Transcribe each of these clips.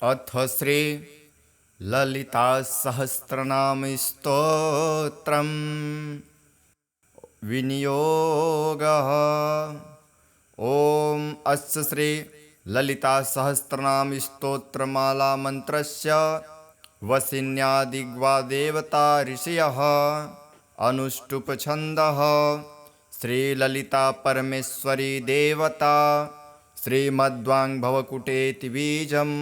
अथ श्री ललिता सहस्रनाम स्तोत्रम् विनियोगः। ओम अस्य श्री ललिता सहस्रनाम स्तोत्रमाला मंत्रस्य वसिन्यादिग्वा देवता ऋषयः अनुष्टुप छन्दः श्री ललिता परमेश्वरी देवता श्रीमद्वाङ् भवकुटेति बीजम्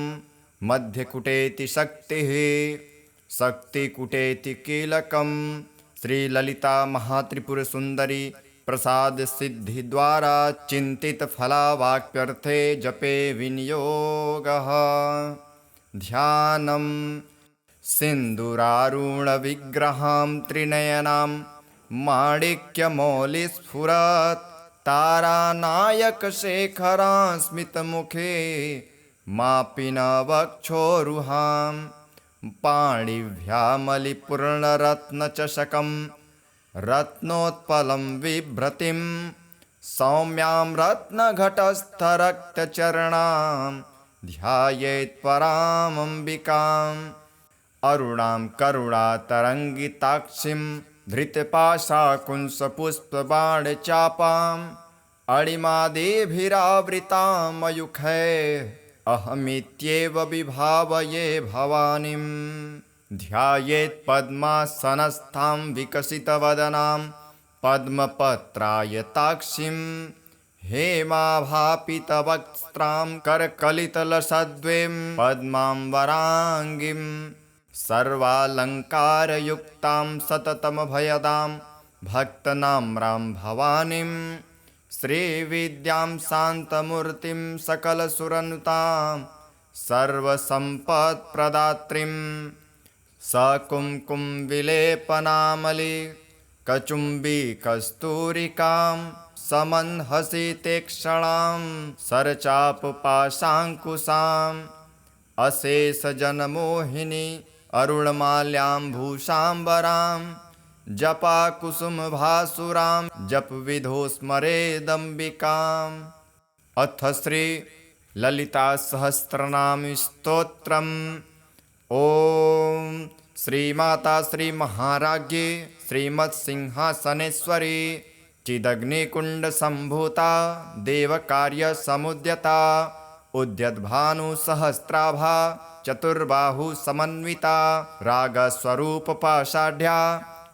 मध्यकुटेति शक्तिः शक्तिकुटेति कीलकम् श्रीललिता महात्रिपुरसुन्दरी प्रसाद सिद्धि द्वारा चिंतित फलावाक्यर्थे जपे विनियोगः। ध्यानम् सिन्दूरारुण विग्रहां त्रिनयनां माणिक्यमौलिस्फुरत् तारानायक शेखरा स्मितमुखे मापिनवक्षोरुहां पाणिभ्यामलिपूर्णरत्नचषकं रत्नोत्पलं बिभ्रतिं सौम्यां रत्नघटस्थरक्तचरणां ध्यायेत् परामम्बिकाम् अरुणां करुणातरङ्गिताक्षीं धृतपाशाकुंसपुष्पबाणचापाम् अणिमादिभिरावृतां मयूखैः अहमित्येव विभावये भवानीं ध्यायेत् पद्मासनस्थां विकसितवदनां पद्मपत्रायताक्षीं हेमाभापितवक्त्रां करकलितलसद्वीं पद्माम्बराङ्गीं सर्वालङ्कारयुक्तां सततमभयदां भक्तनाम्रां भवानीं श्रीविद्यां शान्तमूर्तिं सकलसुरनुतां सर्वसम्पत्प्रदात्रीं सकुङ्कुमविलेपनामलि कचुम्बीकस्तूरिकां समन्हसितेक्षणां सरचापपाशाङ्कुशाम् अशेषजनमोहिनी अरुणमाल्याम्भूषाम्बरां जपाकुसुमभासुरां जपविधो स्मरेदम्बिकाम्। अथ श्री ललिता सहस्रनाम स्तोत्रम्। ओम श्रीमाता श्रीमहाराज्ञी श्रीमत्सिंहासनेश्वरी चिदग्निकुण्डसम्भूता देवकार्यसमुद्यता उद्यद्भानुसहस्राभा चतुर्बाहुसमन्विता रागस्वरूपपाषाढ्या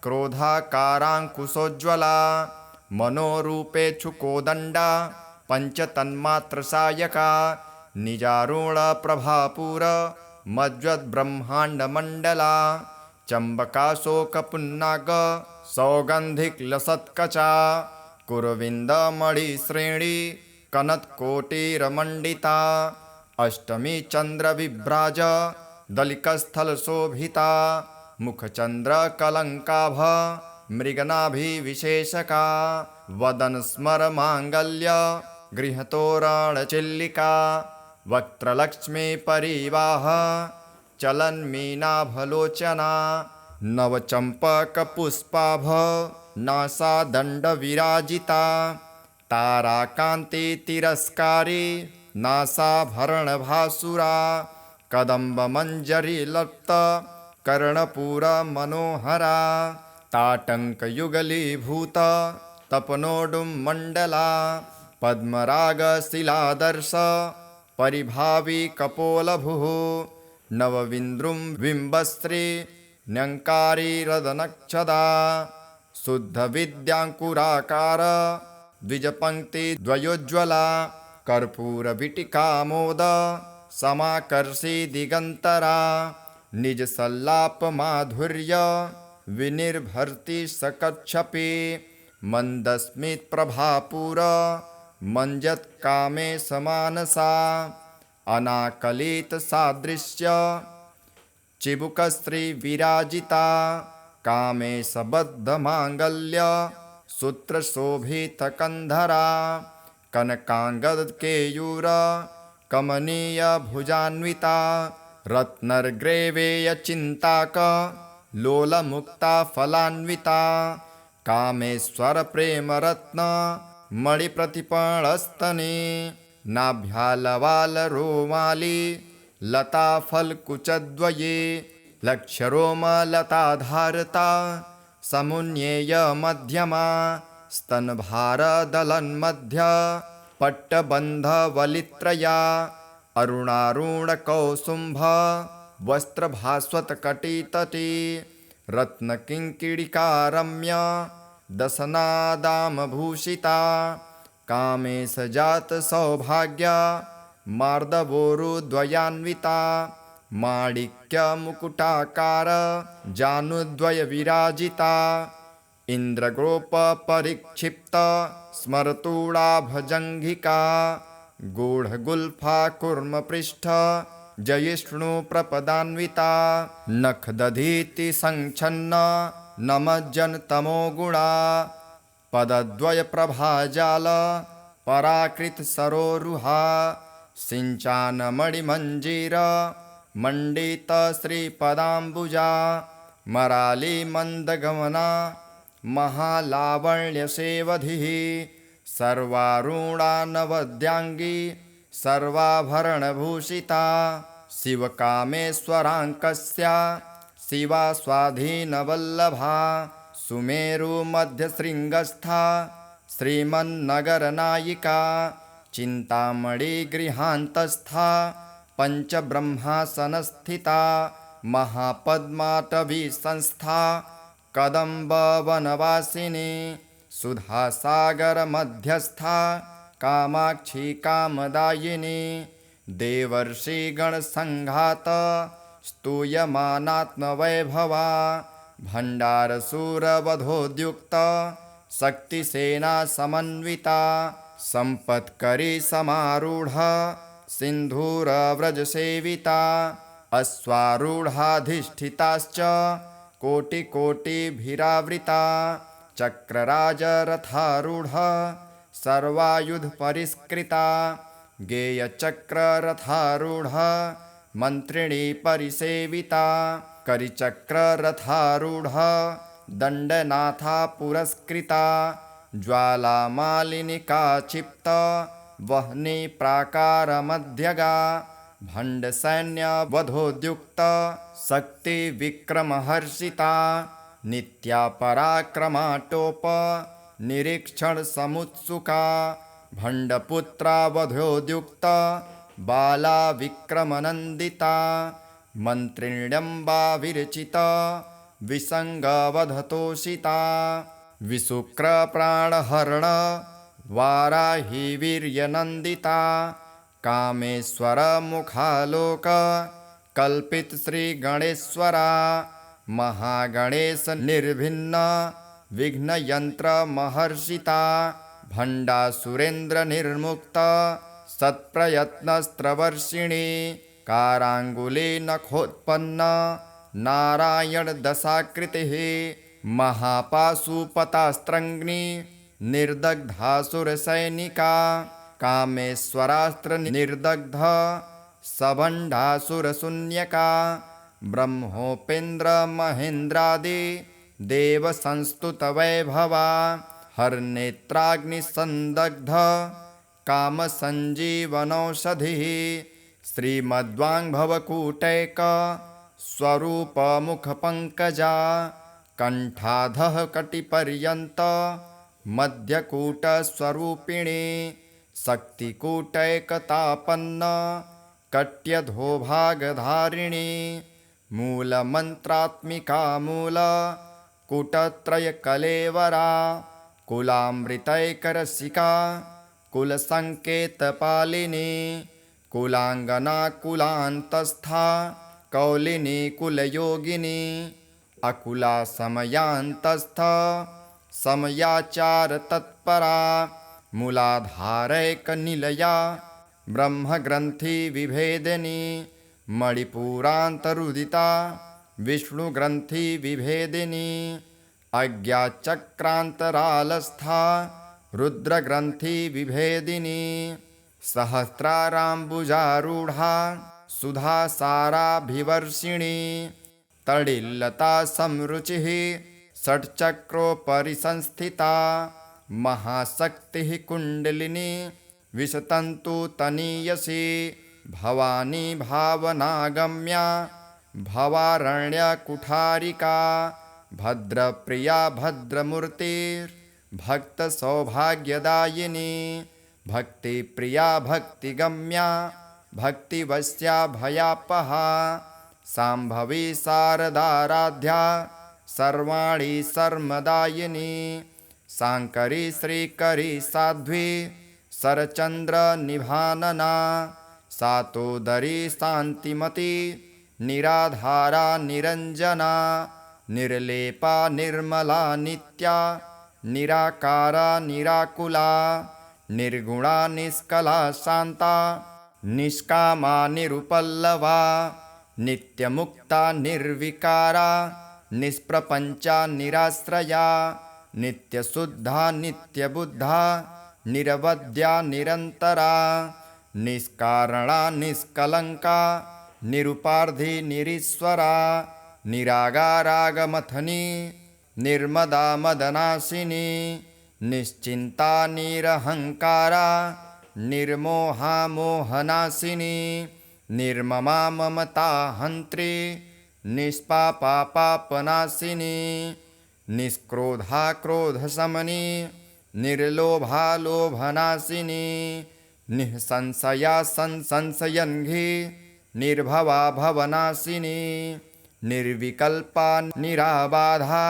क्रोधाकाराङ्कुशोज्ज्वला मनोरूपेक्षुकोदण्डा पञ्चतन्मात्रसायका निजारुणप्रभापूर मज्जद्ब्रह्माण्डमण्डला चम्बकाशोकपुन्नाग सौगन्धिकलसत्कचा कुरविन्दमणिश्रेणी कनत्कोटिरमण्डिता अष्टमी चन्द्रविभ्राज दलिकस्थलशोभिता मुखचन्द्रकलङ्काभ मृगनाभिविशेषका वदनस्मरमाङ्गल्य गृहतोरणचिल्लिका वक्त्रलक्ष्मीपरिवाह चलन्मीनाभलोचना नवचम्पकपुष्पाभ नासादण्डविराजिता ताराकान्तितिरस्कारी नासाभरणभासुरा कदम्बमञ्जरीलप्त कर्णपूरमनोहरा ताटङ्कयुगलीभूत तपनोडुमण्डला पद्मरागशिलादर्श परिभावी कपोलभुः नवविन्द्रुं बिम्बश्री न्यङ्कारीरदनक्षदा शुद्धविद्याङ्कुराकार द्विजपङ्क्तिद्वयोज्ज्वला कर्पूरवीटिकामोद समाकर्षि दिगन्तरा निजसल्लापमाधुर्य विनिर्भर्ति सकच्छपि मन्दस्मितप्रभापूर मञ्जत्कामे समानसा अनाकलितसादृश्य चिबुकस्त्रीविराजिता कामेशबद्धमाङ्गल्य सूत्रशोभितकन्धरा कनकाङ्गदकेयूर कमनीयभुजान्विता रत्नर्ग्रैवेयचिन्ताक लोलमुक्ता फलान्विता कामेश्वरप्रेमरत्न मणिप्रतिपणस्तने नाभ्यालवालरोमाली लताफलकुचद्वये लक्ष्यरोमलताधारता समुन्येय मध्यमा स्तनभारदलन्मध्य पट्टबन्धवलित्रया अरुणारुणकौसुम्भ वस्त्रभास्वत्कटितटी रत्नकिङ्किणिकारम्य दशनादामभूषिता कामेशजातसौभाग्य मार्दवोरुद्वयान्विता माणिक्यमुकुटाकार जानुद्वयविराजिता इन्द्रगोपपरिक्षिप्त स्मरतूडाभजङ्घिका गूढगुल्फा कूर्मपृष्ठ जयिष्णुप्रपदान्विता नखदधीति संच्छन्न नमज्जनतमोगुणा पदद्वयप्रभाजाल पराकृतसरोरुहा सिञ्चानमणिमञ्जीर मण्डितश्रीपदाम्बुजा मरालीमन्दगमना महालावण्यसेवधिः सर्वारुणा नवद्याङ्गी सर्वाभरणभूषिता शिवकामेश्वराङ्कस्या शिवा स्वाधीनवल्लभा सुमेरुमध्यशृङ्गस्था श्रीमन्नगरनायिका चिन्तामणिगृहान्तस्था पञ्चब्रह्मासनस्थिता महापद्माटवीसंस्था कदम्बवनवासिनी सुधासागरमध्यस्था कामाक्षी कामदायिनी देवर्षिगणसङ्घात स्तूयमानात्मवैभवा भण्डारशूरवधोद्युक्त शक्तिसेना समन्विता सम्पत्करी समारूढ सिन्धूरव्रजसेविता अश्वारूढाधिष्ठिताश्च कोटिकोटिभिरावृता चक्रराजरथारूढ सर्वायुधपरिष्कृता गेयचक्ररथारूढ मन्त्रिणी परिसेविता करिचक्ररथारूढ दण्डनाथा पुरस्कृता ज्वालामालिनिका क्षिप्त वह्नि प्राकारमध्यगा भण्डसैन्यवधोद्युक्त शक्तिविक्रमहर्षिता नित्या पराक्रमाटोप निरीक्षणसमुत्सुका भण्डपुत्रावधोद्युक्त बाला विक्रमनन्दिता मन्त्रिण्यम्बा विरचित विसङ्गवधतोषिता विशुक्रप्राणहरण वाराही वीर्यनन्दिता कामेश्वरमुखालोक कल्पित श्रीगणेश्वरा महागणेशनिर्भिन्न विघ्नयन्त्रमहर्षिता भण्डासुरेन्द्रनिर्मुक्त सत्प्रयत्नस्त्रवर्षिणी काराङ्गुली नखोत्पन्न नारायणदशाकृतिः महापाशुपतास्त्रङ्ग्नि निर्दग्धासुरसैनिका कामेश्वरास्त्रनिर्दग्ध सभण्डासुरशून्यका ब्रह्मोपेन्द्रमहेन्द्रादि देवसंस्तुतवैभवा हरनेत्राग्निसन्दग्ध कामसञ्जीवनौषधिः श्रीमद्वाङ्भवकूटैक स्वरूपमुखपङ्कजा कण्ठाधः कटिपर्यन्त मध्यकूटस्वरूपिणी शक्तिकूटैकतापन्न कट्यधोभागधारिणी मूलमन्त्रात्मिका मूलकूटत्रयकलेवरा कुलामृतैकरसिका कुलसङ्केतपालिनी कुलाङ्गना कुलान्तस्था कौलिनी कुलयोगिनी अकुला समयान्तस्थ समयाचारतत्परा मूलाधारैकनिलया ब्रह्मग्रन्थिविभेदिनी मणिपुरान्तरुदिता विष्णुग्रन्थिविभेदिनी अज्ञाचक्रान्तरालस्था रुद्रग्रन्थिविभेदिनी सहस्राराम्बुजारूढा सुधासाराभिवर्षिणी तडिल्लता संरुचिः षट्चक्रोपरि संस्थिता महाशक्तिः कुण्डलिनी विशतन्तु तनीयसी भवानी भावनागम्या भवारण्यकुठारिका भद्रप्रिया भद्रमूर्तिर्भक्तसौभाग्यदायिनी भक्तिप्रिया भक्तिगम्या भक्तिवश्या भयापहा शाम्भवी शारदाराध्या सर्वाणि सर्वदायिनी शाङ्करी श्रीकरी साध्वी शरचन्द्रनिभानना सातोदरी शान्तिमती निराधारा निरञ्जना निर्लेपा निर्मला नित्या निराकारा निराकुला निर्गुणा निष्कला शान्ता निष्कामा निरुपल्लवा नित्यमुक्ता निर्विकारा निष्प्रपञ्चा निराश्रया नित्यशुद्धा नित्यबुद्धा निरवध्या निरन्तरा निष्कारणा निष्कलङ्का निरुपार्धी निरीश्वरा निरागारागमथनी निर्मदा मदनाशिनी निश्चिन्ता निरहङ्कारा निर्मोहा मोहनाशिनी निर्ममा ममता हन्त्री निष्पापा पापनाशिनी निष्क्रोधा क्रोधशमनी निर्लोभा लोभनाशिनी निःसंशया संशयन्घी निर्भवा भवनाशिनी निर्विकल्पा निराबाधा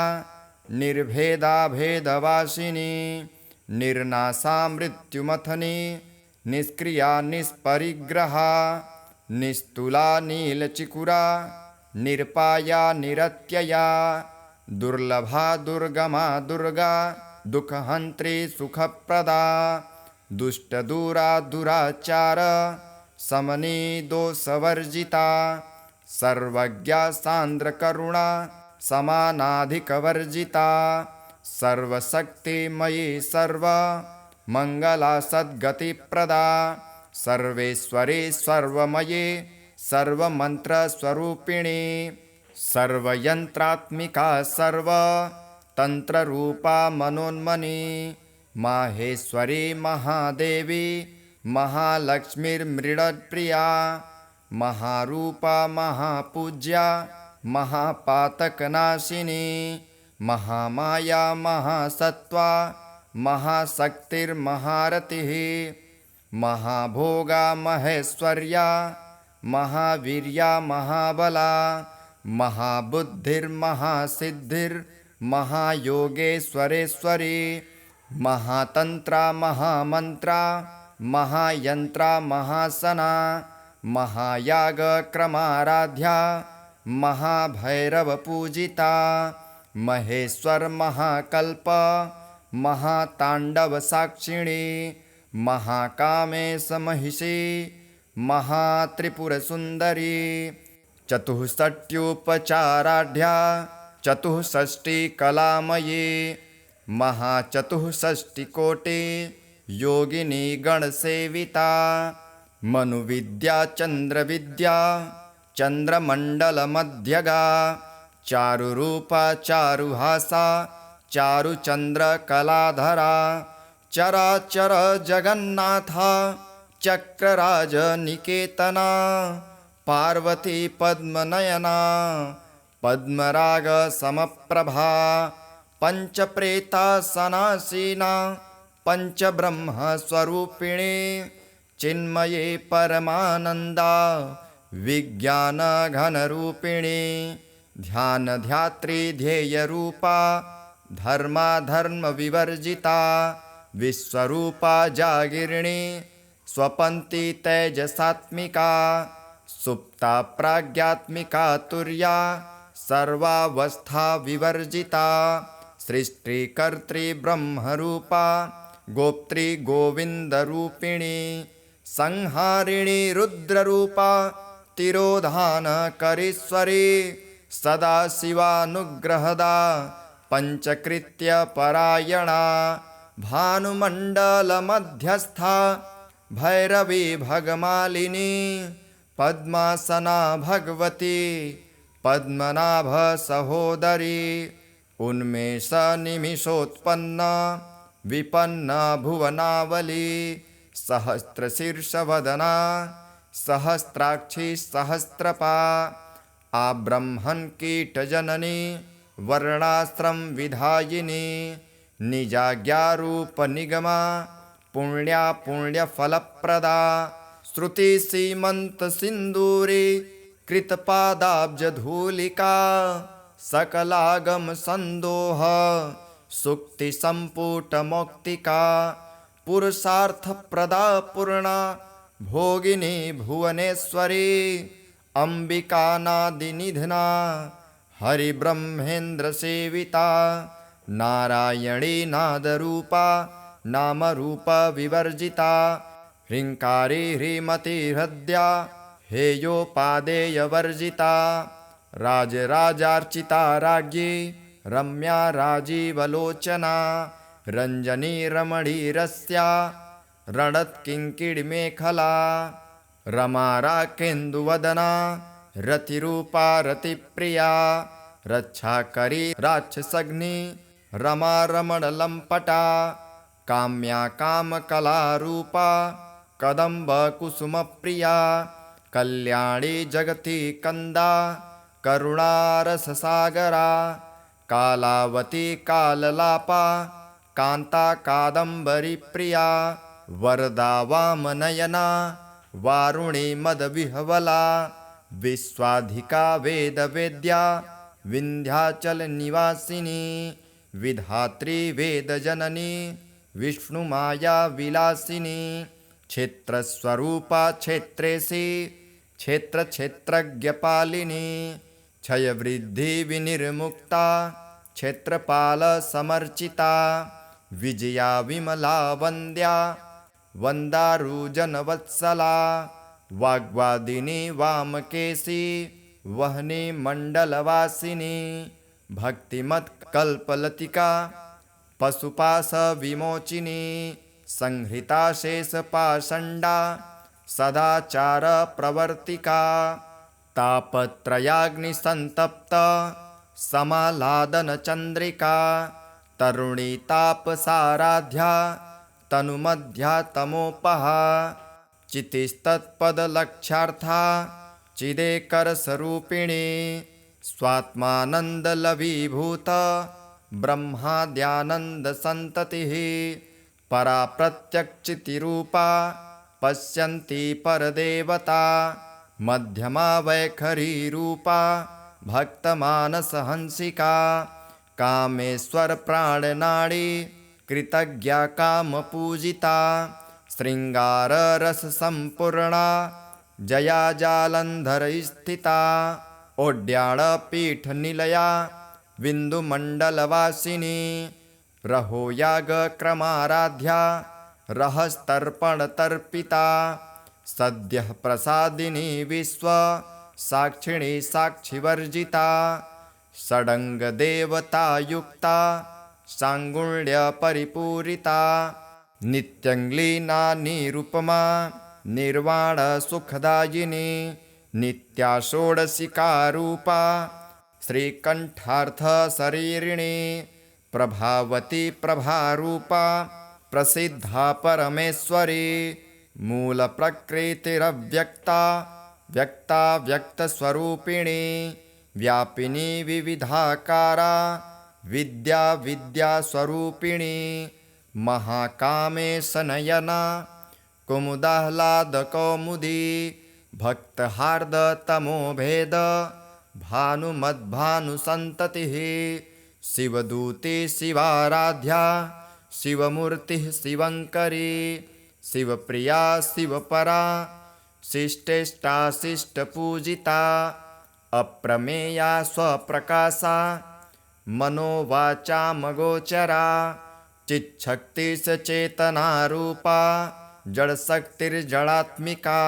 निर्भेदा भेदवासिनी निर्नाशा मृत्युमथनी निष्क्रिया निष्परिग्रहा निस्तुला नीलचिकुरा निरपाया निरत्यया दुर्लभा दुर्गमा दुर्गा दुःखहन्त्री सुखप्रदा दुष्टदूरा दुराचार समनी दोषवर्जिता सर्वज्ञा सान्द्रकरुणा समानाधिकवर्जिता सर्वशक्तिमयी सर्वमङ्गला सद्गतिप्रदा सर्वेश्वरी सर्वमयी सर्वमन्त्रस्वरूपिणी सर्वयन्त्रात्मिका सर्वतन्त्ररूपा मनोन्मनी माहेश्वरी महादेवी महालक्ष्मीर्मृडप्रिया महारूपा महापूज्या महापातकनाशिनी महामाया महासत्त्वा महाशक्तिर्महारतिः महाभोगा महेश्वर्या महावीर्या महाबला महाबुद्धिर्महासिद्धिर्महायोगेश्वरेश्वरी महातंत्रा महामंत्रा महायंत्रा महासना महायागक्रमाराध्या महाभैरवपूजिता महेश्वर महाकल्प महातांडवसाक्षिणी महाकामेशमहिषी महात्रिपुरसुन्दरी चतुष्षष्ट्युपचाराढ्या चतुष्षष्टिकलामयी महाचतुष्षष्टिकोटि योगिनी गणसेविता मनुविद्या चन्द्रविद्या चन्द्रमण्डलमध्यगा चारुरूपा चारुहासा चारुचन्द्रकलाधरा चराचर जगन्नाथा चक्रराजनिकेतना पार्वती पद्मनयना पद्मराग समप्रभा पंचप्रेतासनासीना पंचब्रह्मस्वरूपिणी चिन्मये परमानंदा विज्ञानघनरूपिणी ध्यानध्यात्री ध्येयरूपा धर्माधर्मविवर्जिता विश्वरूपा जागिरिणी स्वपन्ति तेजसात्मिका सुप्ता प्राज्ञात्मिका तुर्या सर्वावस्था विवर्जिता सृष्टिकर्त्री ब्रह्मरूपा गोप्त्री गोविन्दरूपिणी संहारिणी रुद्ररूपा तिरोधानकरीश्वरी सदाशिवानुग्रहदा पंचकृत्यपरायणा भानुमण्डलमध्यस्था भैरवी भगमालिनी पद्मासना भगवती पद्मनाभ सहोदरी उन्मेष निमिषोत्पन्न विपन्न भुवनावली सहस्रशीर्षवदना सहस्राक्षी सहस्रपा आब्रह्मन् कीटजननी वर्णाश्रम विधायिनी निजाज्ञारूपनिगमा पुण्या पुण्यफलप्रदा श्रुति सीमंत सिंदूरी कृतपादाब्जधूलिका सकलागम संदोह सुक्ति संपुट मौक्तिका पुरुषार्थ प्रदा पूर्णा भोगिनी भुवनेश्वरी अंबिका नादिनिधना हरिब्रह्मेन्द्र सेविता नारायणी नादरूपा नामरूप विवर्जिता ह्रींकारी ह्रीमती हृद्या हेयोपादेयवर्जिता राजराजार्चिता राज्ञी रम्या राजीवलोचना रंजनी रमणीरस्या रणत्किङ्किणीमेखला रमा राकेन्दुवदना रतिरूपा रतिप्रिया रक्षाकरी राक्षसग्नि रमा रमणलम्पटा काम्या कामकलारूपा कदम्बकुसुमप्रिया कल्याणी जगति कंदा करुणारससागरा कालावती काललापा कांता कादम्बरी प्रिया वरदा वामनयना वारुणी मदविह्वला विश्वाधिका वेदवेद्या विंध्याचल निवासिनी विधात्री वेदजननी विष्णुमाया विलासिनी क्षेत्रस्वरूपा क्षेत्रेशी क्षेत्र क्षेत्रज्ञपालिनी क्षयवृद्धि विनिर्मुक्ता क्षेत्रपाल समर्चिता विजया विमला वन्द्या वन्दारुजनवत्सला वाग्वादिनी वामकेशी वहनी मंडलवासिनी भक्तिमत्कल्पलतिका पशुपाश विमोचिनी संहृता शेषपाषण्डा सदाचार प्रवर्तिका तापत्रयाग्निसंतप्त समालादन चंद्रिका तरुणी तापसाराध्या तनुमध्या तमोपहा चितिस्तत्पदलक्ष्यार्था चिदेकरस्वरूपिणी स्वात्मानन्दलवीभूत ब्रह्माद्यानन्दसन्ततिः परा प्रत्यक्षचितिरूपा पश्यन्ती परदेवता मध्यमा वैखरीरूपा भक्तमानसहंसिका कामेश्वर प्राणनाडी कृतज्ञा कामपूजिता श्रृंगाररससम्पूर्णा जया जालन्धरस्थिता ओड्याणपीठनिलया बिन्दुमण्डलवासिनी रहोयागक्रमाराध्या रहस्तर्पणतर्पिता सद्यः प्रसादिनी विश्व साक्षिणी साक्षिवर्जिता षडङ्गदेवतायुक्ता सांगुण्यपरिपूरिता नित्यङ्लीना निरुपमा निर्वाणसुखदायिनी नित्या षोडशिकारूपा श्रीकण्ठार्थशरीरिणी प्रभावती प्रभारूपा प्रसिद्धा परमेश्वरी मूलप्रकृतिरव्यक्ता व्यक्ता व्यक्तस्वरूपिणी व्यापिनी विविधाकारा विद्या विद्यास्वरूपिणी महाकामेशनयना कुमुदाह्लादकौमुदी भक्तहार्दतमोभेद भानुमद्भानुसन्ततिः शिवदूती शिवाराध्या शिवमूर्तिः शिवङ्करी शिवप्रिया शिवपरा शिष्टेष्टा शिष्टपूजिता अप्रमेया स्वप्रकाशा मनोवाचामगोचरा चिच्छक्तिश्चेतनारूपा जड़शक्तिर्जड़ात्मिका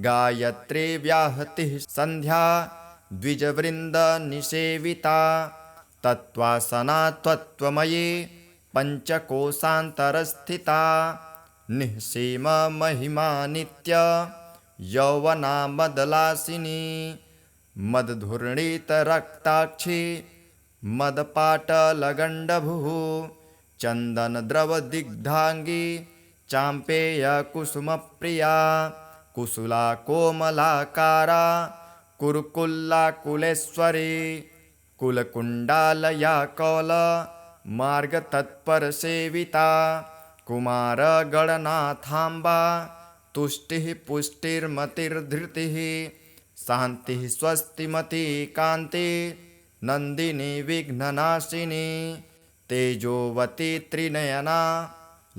गायत्री व्याहतिः संध्या द्विजवृन्दनिसेविता तत्त्वासना त्वत्त्वमयी पञ्चकोशान्तरस्थिता निःसीमा महिमा नित्य यौवना मदलासिनी मदधूर्णितरक्ताक्षी मदपाटलगण्डभुः चन्दनद्रवदिग्धाङ्गी चाम्पेयकुसुमप्रिया कुशला कोमलाकारा कुरुकुल्लाकुलेश्वरी कुलकुण्डालया कौल मार्गतत्परसेविता कुमारगणनाथाम्बा तुष्टिः पुष्टिर्मतिर्धृतिः शान्तिः स्वस्तिमती कान्ति नन्दिनी विघ्ननाशिनी तेजोवती त्रिनयना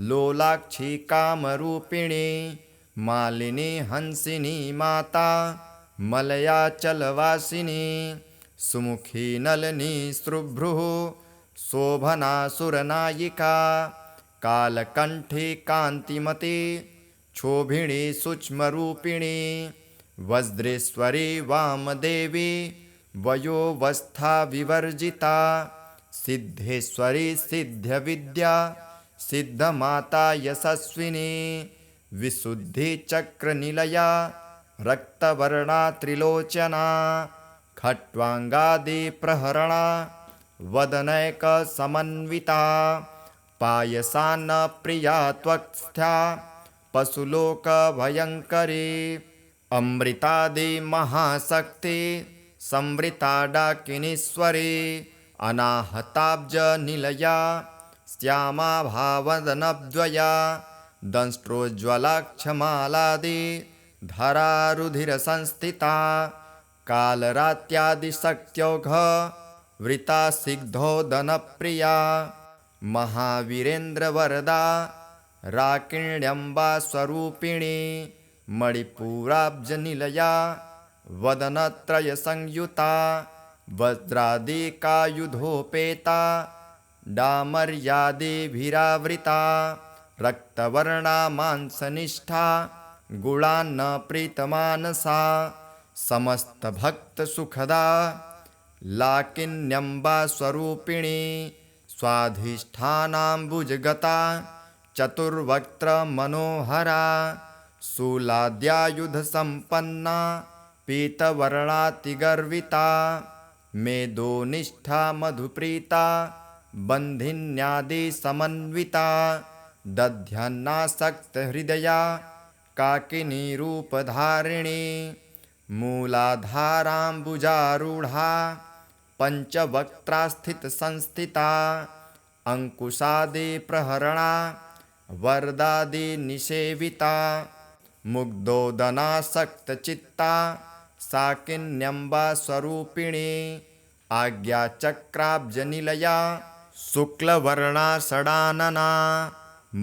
लोलाक्षी कामरूपिणी मालिनी हंसिनी माता मलयाचलवासिनी सुमुखी नलिनी श्रुभ्रुः शोभना सुरनायिका कालकण्ठी कान्तिमती क्षोभिणी सूक्ष्मरूपिणी वज्रेश्वरी वामदेवी वयोवस्था विवर्जिता सिद्धेश्वरी सिद्धविद्या सिद्धमाता यशस्विनी विशुद्धिचक्रनिलया रक्तवर्णा त्रिलोचना खट्वाङ्गादिप्रहरणा वदनैकसमन्विता पायसान्नप्रिया त्वक्स्थ्या पशुलोकभयङ्करी अमृतादिमहाशक्ति संवृता डाकिनीश्वरी अनाहताब्जनिलया श्यामा भावदनद्वया दंष्ट्रोज्ज्वलाक्षमालादि धरारुधिरसंस्थिता कालरात्यादिशक्त्यौघ वृता सिग्धोदनप्रिया महावीरेन्द्रवरदा राकिण्यम्बा स्वरूपिणी मणिपुराब्जनिलया वदनत्रयसंयुता वज्रादिकायुधोपेता डामर्यादिभिरावृता रक्तवर्णा मांसनिष्ठा गुणान्न प्रीतमानसा समस्तभक्तसुखदा लाकिन्यम्बा स्वरूपिणी स्वाधिष्ठानाम्बुजगता चतुर्वक्त्रमनोहरा शूलाद्यायुधसम्पन्ना पीतवर्णातिगर्विता मेदोनिष्ठा मधुप्रीता बन्धिन्यादिसमन्विता दध्यन्नासक्तहृदया काकिनीरूपधारिणी मूलाधाराम्बुजारूढा पञ्चवक्त्रास्थितसंस्थिता अङ्कुशादिप्रहरणा वरदादिनिषेविता मुग्धोदनासक्तचित्ता साकिन्यम्बा स्वरूपिणी आज्ञाचक्राब्जनिलया शुक्लवर्णा षडानना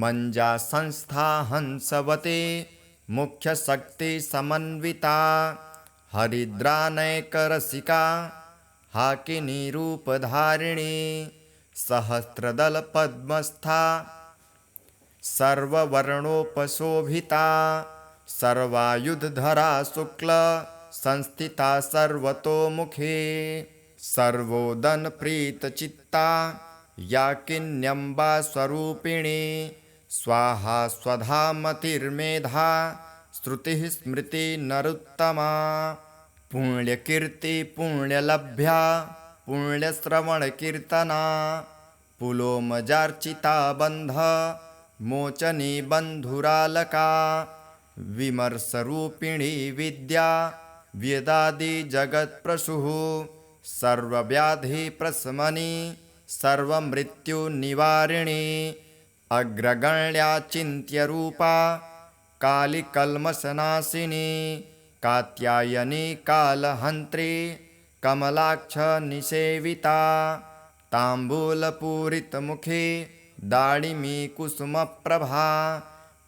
मञ्जा संस्था हंसवती मुख्यशक्तिसमन्विता हरिद्रानैकरसिका हाकिनीरूपधारिणी सहस्रदलपद्मस्था सर्ववर्णोपशोभिता सर्वायुधधरा शुक्ल संस्थिता सर्वतोमुखी सर्वोदनप्रीतचित्ता याकिन्यम्बा स्वरूपिणी स्वाहा स्वधा मतिर्मेधा श्रुतिः स्मृति नरुत्तमा पुण्यकीर्ति पुण्यलभ्या पुण्यश्रवणकीर्तना पुलोमजार्चिता बन्ध मोचनी बन्धुरालका विमर्शरूपिणी विद्या वेदादिजगत्प्रसूः सर्वव्याधिप्रशमनी सर्वमृत्युनिवारिणी अग्रगण्या चिन्त्यरूपा कालिकल्मषनाशिनी कात्यायनी कालहन्त्री कमलाक्षनिषेविता ताम्बूलपूरितमुखी दाडिमी कुसुमप्रभा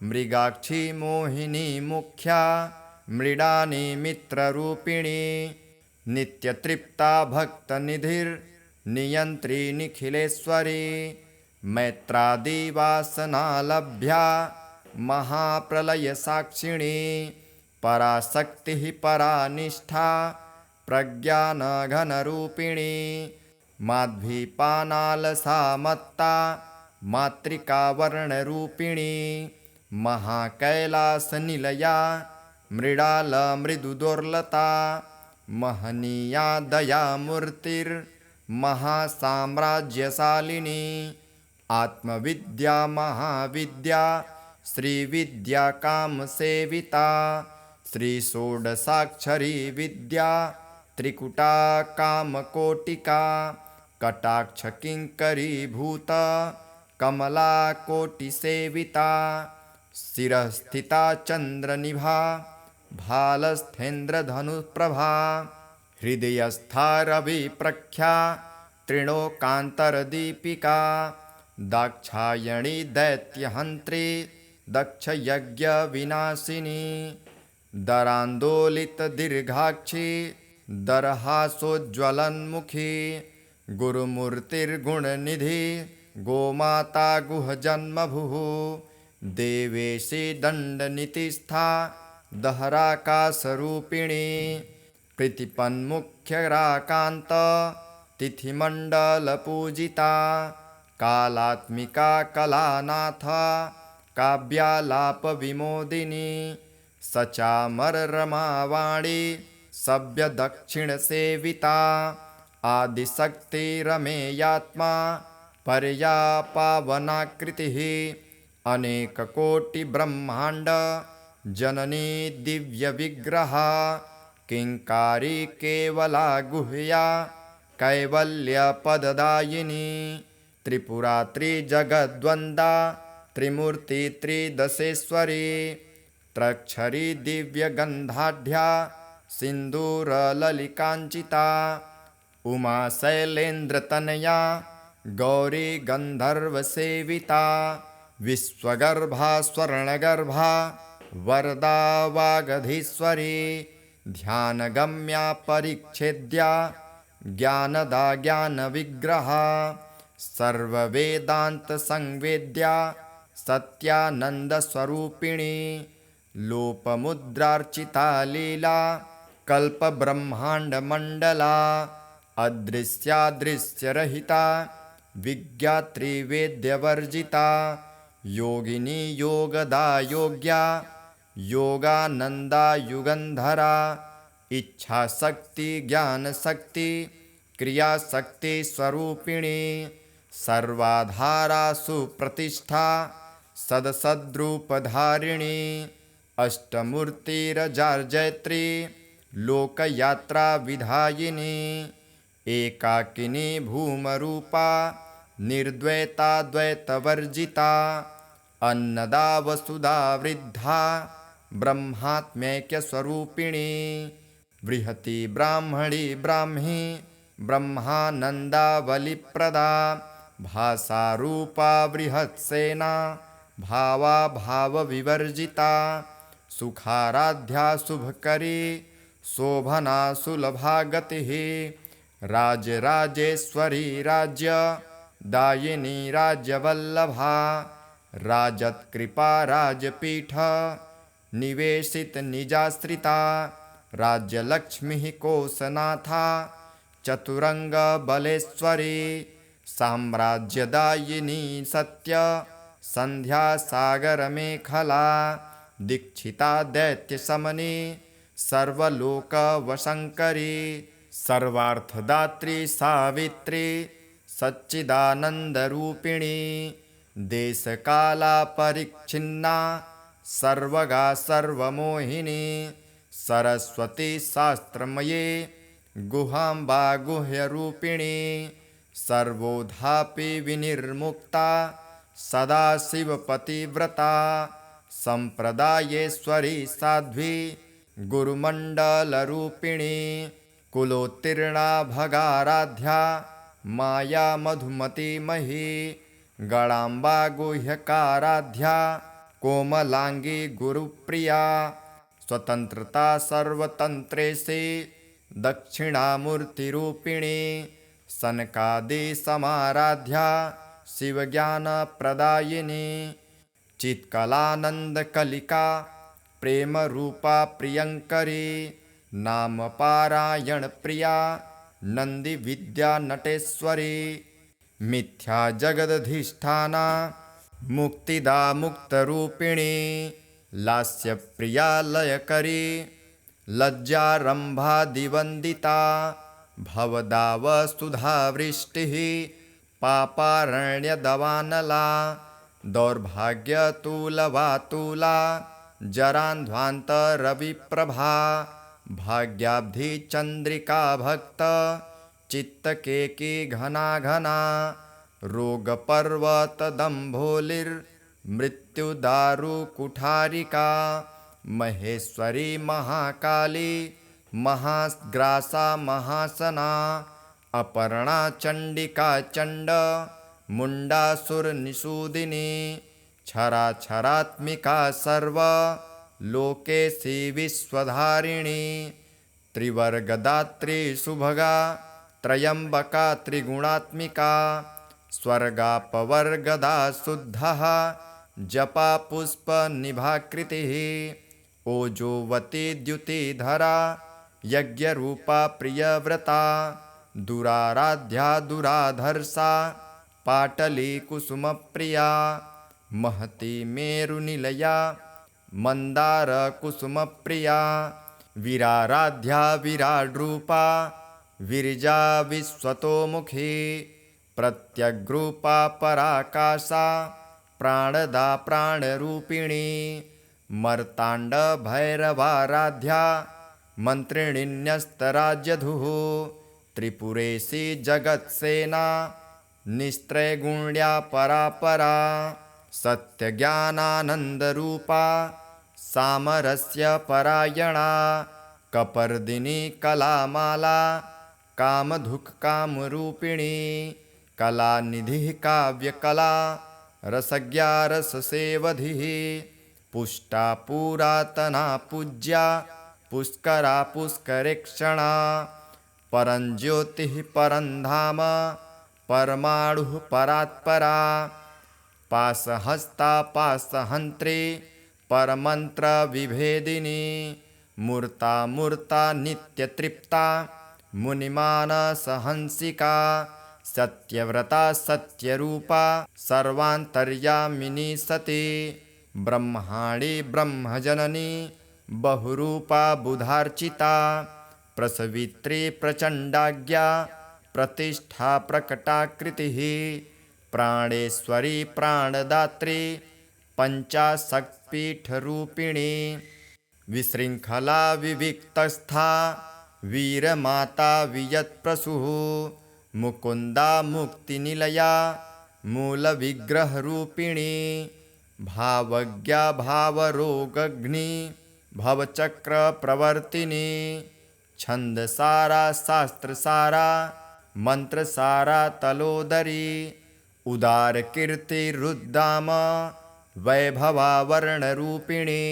मृगाक्षी मोहिनी मुख्या मृडानी मित्ररूपिणी नित्यतृप्ता भक्तनिधिर्नियन्त्री निखिलेश्वरी मैत्रादिवासनालभ्या महाप्रलयसाक्षिणी पराशक्तिः परानिष्ठा प्रज्ञानघनरूपिणी माध्वीपानालसा मत्ता मातृकावर्णरूपिणी महाकैलासनिलया मृडालमृदुदुर्लता महनीया दयामूर्तिर्महासाम्राज्यशालिनी आत्मविद्या महाविद्या श्रीविद्या कामसेविता श्रीषोडशाक्षरी विद्या त्रिकुटा कामकोटिका कटाक्षकिङ्करीभूत कमला कोटिसेविता शिरस्थिता चन्द्रनिभा भालस्थेन्द्रधनुप्रभा हृदयस्था रविप्रख्या त्रिलोकान्तरदीपिका दाक्षायणी दैत्यहन्त्री दक्षयज्ञविनाशिनी दरान्दोलितदीर्घाक्षी दरहासोज्ज्वलन्मुखी गुरुमूर्तिर्गुणनिधि गोमाता गुहजन्मभुः देवेशी दण्डनीतिस्था दहराकाशरूपिणी प्रीतिपन्मुख्यराकान्त तिथिमण्डलपूजिता कालात्मिका कलानाथ काव्यालापविमोदिनी सचामररमावाणी सव्यदक्षिणसेविता आदिशक्तिरमेयात्मा पर्या पावनाकृतिः अनेककोटिब्रह्माण्ड जननी दिव्यविग्रहा किङ्कारी केवला गुह्या कैवल्यपददायिनी त्रिपुरा त्रिजगद्वन्दा त्रिमूर्ति त्रिदशेश्वरी त्रक्षरी दिव्यगन्धाढ्या सिन्दूरललिकाञ्चिता उमा शैलेन्द्रतनया गौरी गन्धर्वसेविता विश्वगर्भा स्वर्णगर्भा वरदा वागधीश्वरी ध्यानगम्या परिच्छेद्या ज्ञानदा ज्ञानविग्रहा सर्ववेदान्तसंवेद्या सत्यानन्दस्वरूपिणी लोपमुद्रार्चिता लीला कल्पब्रह्माण्डमण्डला अदृश्यादृश्यरहिता विज्ञात्रिवेद्यवर्जिता योगिनी योगदा योग्या योगानन्दा युगन्धरा इच्छाशक्ति ज्ञानशक्ति क्रियाशक्ति स्वरूपिणी सर्वाधारा सुप्रतिष्ठा सदसद्रूपधारिणी अष्टमूर्तिरजार्जयत्री लोकयात्रा विधायिनी एकाकिनी भूमरूपा निर्द्वैता द्वैतवर्जिता अन्नदा वसुधा वृद्धा ब्रह्मात्मैक्यस्वरूपिणी बृहती ब्राह्मणी ब्राह्मी ब्रह्मानन्दावलिप्रदा भासारूपा बृहत्सेना भावा भावविवर्जिता सुखाराध्या शुभकरी शोभना सुलभा गतिः राजराजेश्वरी राज्य दायिनी राज्यवल्लभा राजत्कृपा राजपीठ निवेशित निजाश्रिता राज्यलक्ष्मीः कोशनाथा चतुरंग बलेश्वरी साम्राज्यदायिनी सत्य संध्या सागर मेखला दीक्षिता दैत्यशमनी सर्वलोकवशंकरी सर्वार्थदात्री सावित्री सच्चिदानंदरूपिणी देशकाला परिच्छिन्ना सर्वगा सर्वमोहिनी सरस्वती शास्त्रमये गुहाम्बा गुह्यरूपिणी सर्वोधापि विनिर्मुक्ता सदाशिवपतिव्रता संप्रदायेश्वरी साध्वी गुरुमण्डलरूपिणी कुलोत्तीर्णा भगाराध्या माया मधुमती मही गणाम्बा गुह्यकाराध्या कोमलांगी गुरुप्रिया स्वतंत्रता सर्वतंत्रेसे दक्षिणामूर्तिरूपिणी सनकादि समाराध्या शिवज्ञानप्रदायिनी चित्कलानंदकलिका प्रेमरूपा प्रियंकरी नामपारायण प्रिया नंदिविद्या नटेश्वरी मिथ्या जगदधिष्ठाना मुक्तिदा मुक्तरूपिणी लास्यप्रिया लयकरी लज्जारंभादिवंदिता भवदावसुधावृष्टिः पापारण्यदवानला दौर्भाग्यतुलवातुला जरान्ध्वान्तरविप्रभा भाग्याब्धि चन्द्रिका भक्त चित्तकेकी घना घना रोगपर्वतदम्भोलिर्मृत्युदारुकुठारिका महेश्वरी महाकाली महाग्रासा महासना अपर्णा चण्डिका चण्ड मुण्डासुरनिषूदिनी क्षराक्षरात्मिका सर्व लोकेशी विश्वधारिणी त्रिवर्गदात्री सुभगा त्रयम्बका त्रिगुणात्मिका स्वर्गापवर्गदा शुद्धः जपा पुष्पनिभाकृतिः ओजोवती द्युतिधरा यज्ञरूपा प्रियव्रता दुराराध्या दुराधर्षा पाटली कुसुमप्रिया महती मेरुनिलया मन्दारकुसुमप्रिया वीराराध्या विराड्रूपा विरजा विश्वतोमुखी प्रत्यग्रूपा पराकाशा प्राणदा प्राणरूपिणी मर्ताण्डभैरवाराध्या मन्त्रिणीन्यस्तराज्यधुः त्रिपुरेशी जगत्सेना निस्त्रैगुण्या परापरा सत्यज्ञानानन्दरूपा सामरस्य परायणा कपर्दिनी कलामाला कामधुक्कामरूपिणी कलानिधिः काव्यकला रसज्ञा रससेवधिः पुष्टा पुरातना पूज्या पुष्करा पुष्करेक्षणा परञ्ज्योतिः परन्धाम परमाणुः परात्परा पाशहस्ता पाशहन्त्री परमन्त्रविभेदिनी मूर्ता मूर्ता नित्यतृप्ता मुनिमानसहंसिका सत्यव्रता सत्यरूपा सर्वान्तर्यामिनी सती ब्रह्माणी ब्रह्मजननी बहुरूपा बुधार्चिता प्रसवित्री प्रचण्डाज्ञा प्रतिष्ठा प्रकटाकृतिः प्राणेश्वरी प्राणदात्री पञ्चाशक्तिपीठरूपिणी विशृङ्खला विविक्तस्था वीरमाता वियत्प्रसूः मुकुन्दा मुक्तिनिलया मूलविग्रहरूपिणी भावज्ञा भावरोगग्नि भवचक्रप्रवर्तिनी छन्दसारा शास्त्रसारा मन्त्रसारा तलोदरी उदारकीर्तिरुद्दाम वैभवावर्णरूपिणी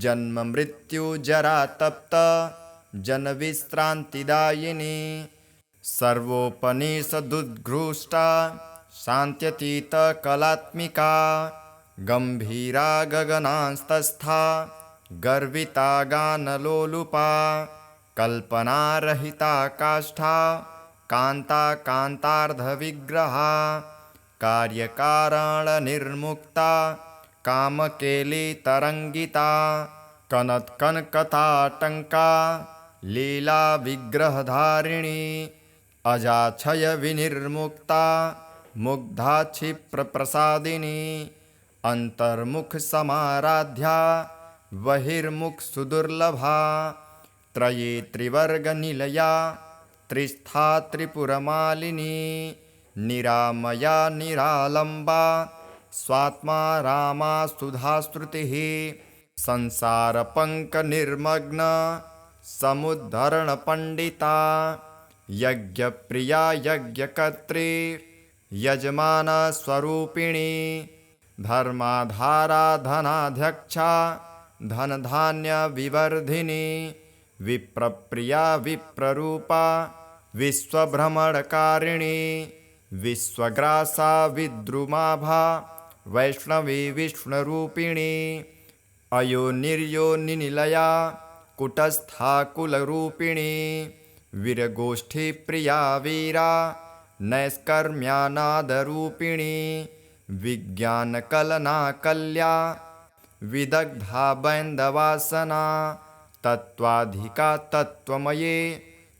जन्ममृत्युजरातप्त जनविश्रान्तिदायिनी सर्वोपनिषदुद्घृष्टा शान्त्यतीतकलात्मिका गम्भीरा गगनान्तस्था गर्विता गानलोलुपा कल्पनारहिता काष्ठा कान्ता कान्तार्धविग्रहा कार्यकारणनिर्मुक्ता कामकेलितरङ्गिता कनत्कनकताटङ्का लीलाविग्रहधारिणी अजाक्षयविनिर्मुक्ता मुग्धा क्षिप्रप्रसादिनी अन्तर्मुखसमाराध्या बहिर्मुखसुदुर्लभा त्रयी त्रिवर्गनिलया त्रिस्था त्रिपुरमालिनी निरामया निरालम्बा स्वात्मा रामा सुधाश्रुतिः संसारपङ्कनिर्मग्न समुद्धरणपण्डिता यज्ञप्रिया यज्ञकर्त्री यजमानस्वरूपिणी धर्माधारा धनाध्यक्षा धनधान्यविवर्धिनी विप्रप्रिया विप्ररूपा विश्वभ्रमणकारिणी विश्वग्रासा विद्रुमाभा वैष्णवी विष्णुरूपिणी अयोनिर्योनिनिलया कुटस्था कुलरूपिणी वीरगोष्ठीप्रिया वीरा नैष्कर्म्यानादरूपिणी विज्ञानकलनाकल्या विदग्धा बैन्दवासना तत्त्वाधिका तत्त्वमये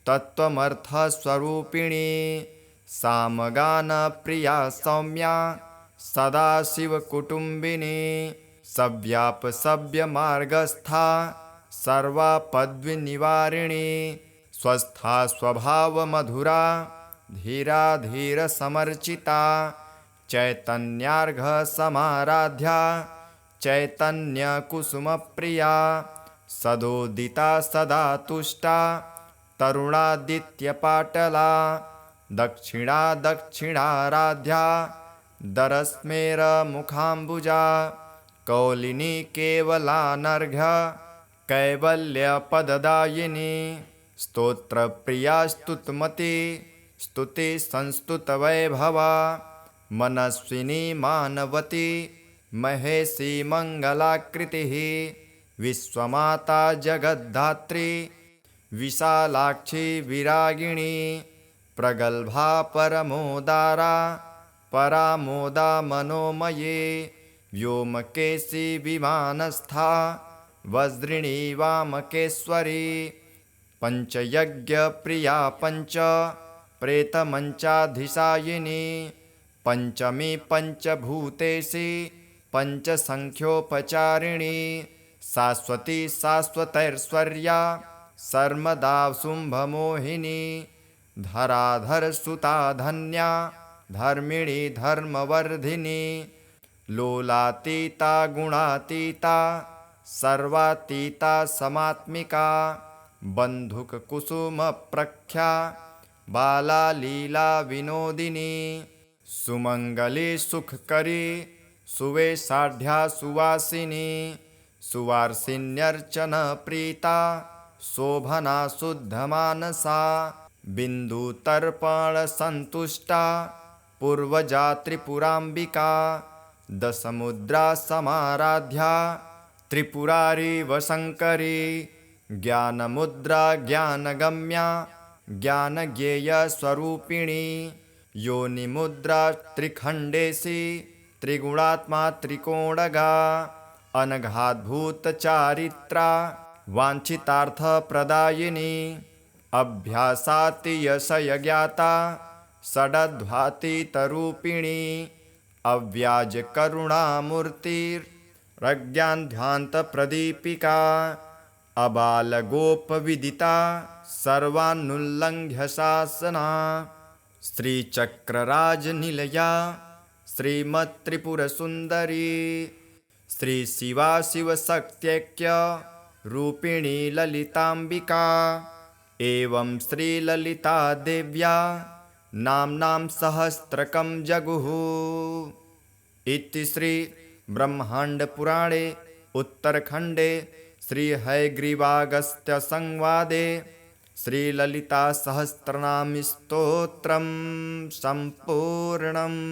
तत्त्वमर्थस्वरूपिणी सामगानप्रिया सौम्या सदाशिवकुटुम्बिनी सव्यापसव्यमार्गस्था सर्वापद्विनिवारिणी स्वस्था स्वभावमधुरा धीरा धीरसमर्चिता चैतन्यार्घसमाराध्या चैतन्यकुसुमप्रिया सदोदिता सदा तुष्टा तरुणादित्यपाटला दक्षिणा दक्षिणाराध्या दरस्मेरमुखाम्बुजा कौलिनी केवलानर्घ्य कैवल्यपददायिनी स्तोत्रप्रिया स्तुतिमती स्तुति संस्तुतवैभवा मनस्विनी मानवती महेशी मङ्गलाकृतिः विश्वमाता जगद्धात्री विशालाक्षी विरागिणी प्रगल्भा परमोदारा परामोदा मनोमये व्योमकेशी विमानस्था वज्रिणी वामकेश्वरी पञ्चयज्ञप्रिया पञ्च प्रेतमञ्चाधिशायिनी पञ्चमी पञ्चभूतेशी पञ्चसङ्ख्योपचारिणी शाश्वती शाश्वतैश्वर्या सर्मदा शुम्भमोहिनी धराधरसुता धन्या धर्मिणी धर्मवर्धिनी लोलातीता गुणातीता सर्वातीता समात्मिका बन्धुककुसुमप्रख्या बाला लीला विनोदिनी सुमङ्गली सुखकरी सुवेशाढ्या सुवासिनी सुवार्षिण्यर्चनप्रीता शोभना शुद्धमानसा बिन्दुतर्पणसन्तुष्टा पूर्वजा त्रिपुराम्बिका दशमुद्रा समाराध्या त्रिपुरारी वशङ्करी ज्ञानमुद्रा ज्ञानगम्या ज्ञानज्ञेयस्वरूपिणी योनिमुद्रा त्रिखण्डेशी त्रिगुणात्मा त्रिकोणगा अनघाद्भूतचारित्रा वाञ्छितार्थप्रदायिनी अभ्यासातियशयज्ञाता षडध्वातीतरूपिणी अव्याजकरुणामूर्तिरज्ञानध्वान्तप्रदीपिका अबालगोपविदिता सर्वानुल्लङ्घ्य शासना श्रीचक्रराजनिलया श्रीमत्त्रिपुरसुन्दरी श्रीशिवा शिवशक्त्यैक्य रूपिणी ललिताम्बिका एवं श्रीललिता देव्या नाम्नां सहस्रकं जगुः इति श्री ब्रह्माण्डपुराणे उत्तरखण्डे श्रीहयग्रीवागस्त्यसंवादे श्रीललितासहस्रनामस्तोत्रं सम्पूर्णम्।